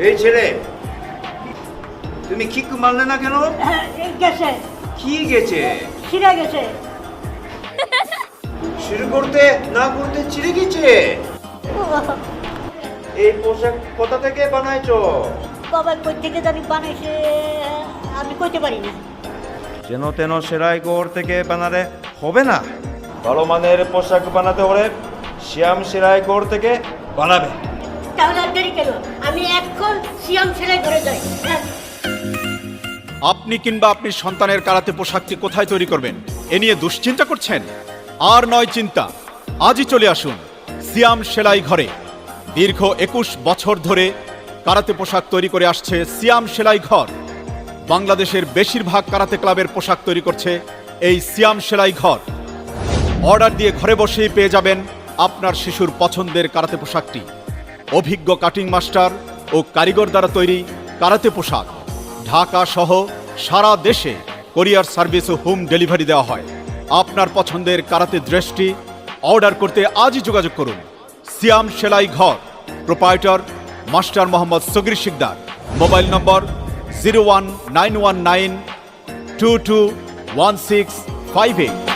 এই ছেলে, তুমি কিক মারলে না কেন? গেছে, কি গেছে? ছিঁড়ে গেছে। শুরু করতে না করতে ছিঁড়ে গেছে। এই পোশাক কোথা থেকে বানাইছো? বাবা কই থেকে জানি বানাইছে, আমি কইতে পারি না। যেন তেন সেলাই ঘর থেকে বানালে হবে না। ভালো মানের পোশাক বানাতে হলে শ্যাম সেলাই ঘর থেকে বানাবে। তাহলে আর দেরি কেন, আমি এখন সিয়াম সেলাই ঘরে যাই। আপনি কিংবা আপনি সন্তানের কারাতে পোশাকটি কোথায় তৈরি করবেন এ নিয়ে দুশ্চিন্তা করছেন? আর নয় চিন্তা, আজই চলে আসুন সিয়াম সেলাই ঘরে। দীর্ঘ 21 বছর ধরে কারাতে পোশাক তৈরি করে আসছে সিয়াম সেলাই ঘর। বাংলাদেশের বেশিরভাগ কারাতে ক্লাবের পোশাক তৈরি করছে এই সিয়াম সেলাই ঘর। অর্ডার দিয়ে ঘরে বসেই পেয়ে যাবেন আপনার শিশুর পছন্দের কারাতে পোশাকটি। অভিজ্ঞ কাটিং মাস্টার ও কারিগর দ্বারা তৈরি কারাতে পোশাক ঢাকা সহ সারা দেশে কোরিয়ার সার্ভিস ও হোম ডেলিভারি দেওয়া হয়। আপনার পছন্দের কারাতে ড্রেসটি অর্ডার করতে আজই যোগাযোগ করুন। সিয়াম সেলাই ঘর, proprietor master Mohammad Sagir Sikdar. Mobile number 01919221658।